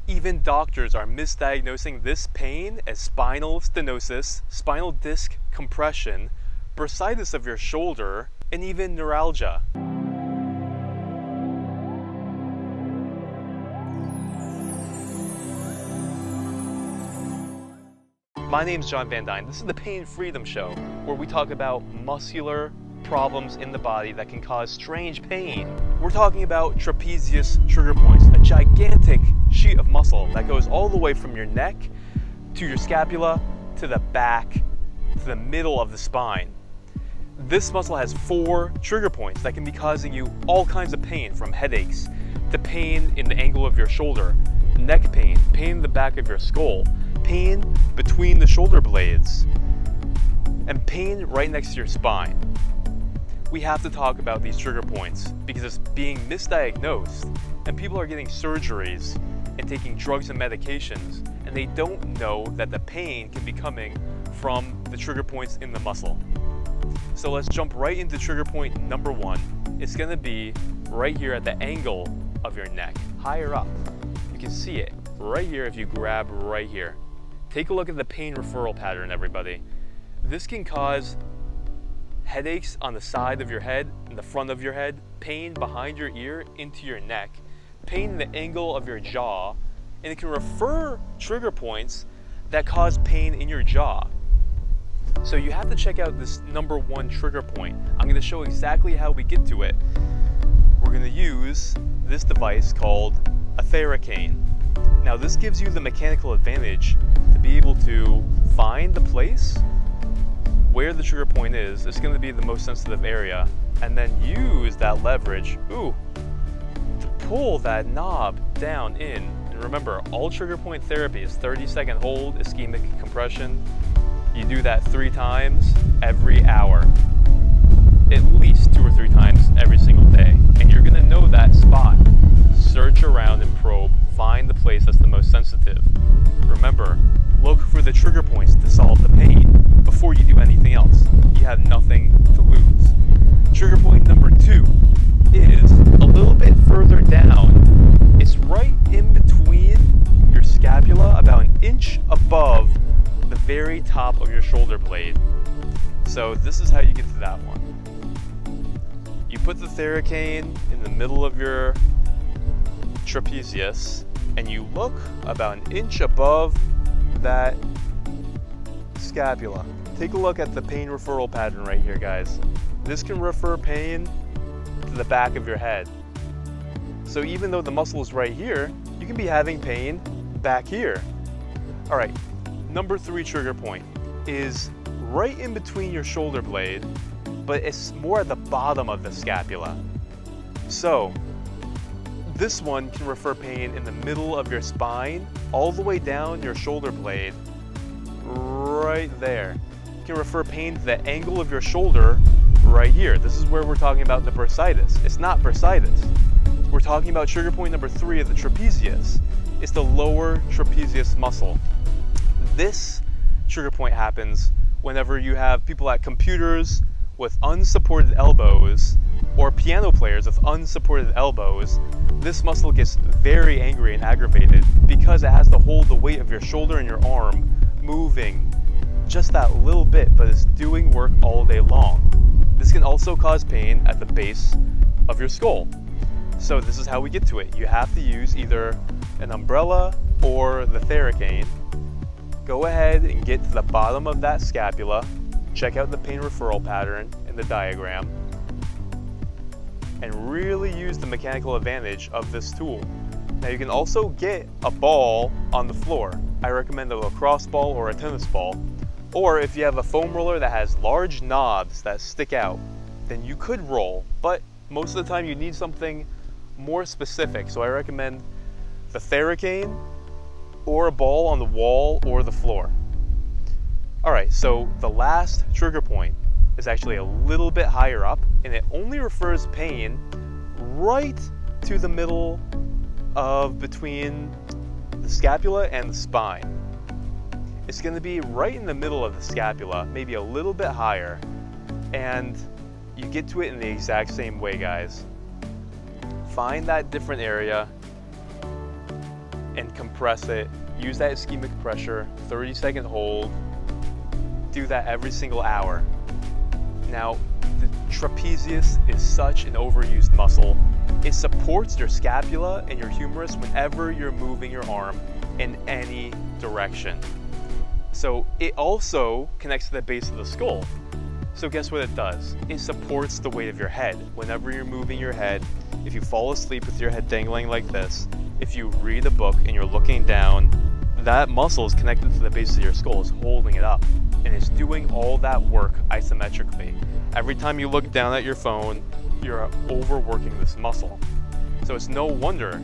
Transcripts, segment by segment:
Even doctors are misdiagnosing this pain as spinal stenosis, spinal disc compression, bursitis of your shoulder, and even neuralgia. My name's John Van Dyne. This is the Pain Freedom Show, where we talk about muscular problems in the body that can cause strange pain. We're talking about trapezius trigger points, a gigantic sheet of muscle that goes all the way from your neck to your scapula to the back to the middle of the spine. This muscle has 4 trigger points that can be causing you all kinds of pain, from headaches to pain in the angle of your shoulder, neck pain, pain in the back of your skull, pain between the shoulder blades, and pain right next to your spine. We have to talk about these trigger points because it's being misdiagnosed, and people are getting surgeries and taking drugs and medications, and they don't know that the pain can be coming from the trigger points in the muscle. So let's jump right into trigger point number 1. It's going to be right here at the angle of your neck, higher up. You can see it right here if you grab right here. Take a look at the pain referral pattern, everybody. This can cause headaches on the side of your head, in the front of your head, pain behind your ear into your neck, pain in the angle of your jaw, and it can refer trigger points that cause pain in your jaw. So you have to check out this number 1 trigger point. I'm going to show exactly how we get to it. We're going to use this device called a theracane. Now this gives you the mechanical advantage to be able to find the place where the trigger point is. It's going to be the most sensitive area, and then use that leverage to pull that knob down in. And remember, all trigger point therapy is 30-second hold, ischemic compression. You do that 3 times every hour, at least 2 or 3 times every single day, and you're going to know that spot. Search around and probe, find the place that's the most sensitive. Remember, look for the trigger points to solve the pain before you do anything else. You have nothing to lose. Trigger point number 2 is a little bit further down. It's right in between your scapula, about an inch above the very top of your shoulder blade. So this is how you get to that one. You put the theracane in the middle of your trapezius, and you look about an inch above that scapula. Take a look at the pain referral pattern right here, guys. This can refer pain to the back of your head. So even though the muscle is right here, you can be having pain back here. All right, number 3 trigger point is right in between your shoulder blade, but it's more at the bottom of the scapula. So this one can refer pain in the middle of your spine, all the way down your shoulder blade, right there. It can refer pain to the angle of your shoulder right here. This is where we're talking about the bursitis. It's not bursitis. We're talking about trigger point number 3 of the trapezius. It's the lower trapezius muscle. This trigger point happens whenever you have people at computers with unsupported elbows, or piano players with unsupported elbows. This muscle gets very angry and aggravated because it has to hold the weight of your shoulder and your arm moving just that little bit, but it's doing work all day long. This can also cause pain at the base of your skull. So this is how we get to it. You have to use either an umbrella or the theracane. Go ahead and get to the bottom of that scapula. Check out the pain referral pattern in the diagram, and really use the mechanical advantage of this tool. Now you can also get a ball on the floor. I recommend a lacrosse ball or a tennis ball. Or if you have a foam roller that has large knobs that stick out, then you could roll, but most of the time you need something more specific. So I recommend the theracane or a ball on the wall or the floor. All right, so the last trigger point is actually a little bit higher up, and it only refers pain right to the middle of between the scapula and the spine. It's going to be right in the middle of the scapula, maybe a little bit higher, and you get to it in the exact same way, guys. Find that different area and compress it. Use that ischemic pressure, 30-second hold. Do that every single hour. Now, the trapezius is such an overused muscle. It supports your scapula and your humerus whenever you're moving your arm in any direction. So it also connects to the base of the skull. So guess what it does? It supports the weight of your head. Whenever you're moving your head, if you fall asleep with your head dangling like this, if you read a book and you're looking down, that muscle is connected to the base of your skull, it's holding it up. And it's doing all that work isometrically. Every time you look down at your phone, you're overworking this muscle. So it is no wonder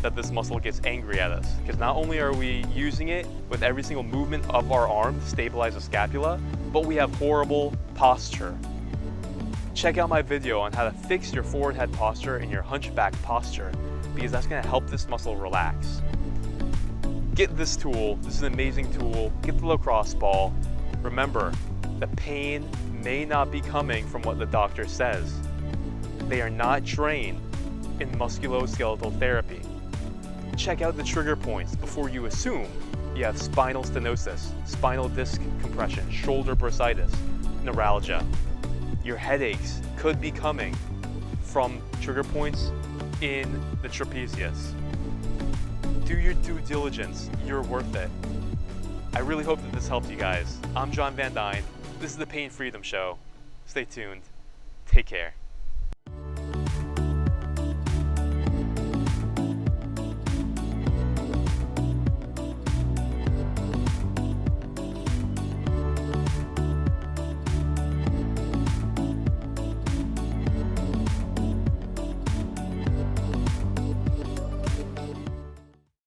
that this muscle gets angry at us, because not only are we using it with every single movement of our arm to stabilize the scapula, but we have horrible posture. Check out my video on how to fix your forward head posture and your hunchback posture, because that's going to help this muscle relax. Get this tool. This is an amazing tool. Get the lacrosse ball. Remember, the pain may not be coming from what the doctor says. They are not trained in musculoskeletal therapy. Check out the trigger points before you assume you have spinal stenosis, spinal disc compression, shoulder bursitis, neuralgia. Your headaches could be coming from trigger points in the trapezius. Do your due diligence. You're worth it. I really hope that this helped you guys. I'm John Van Dyne. This is the Pain Freedom Show. Stay tuned. Take care.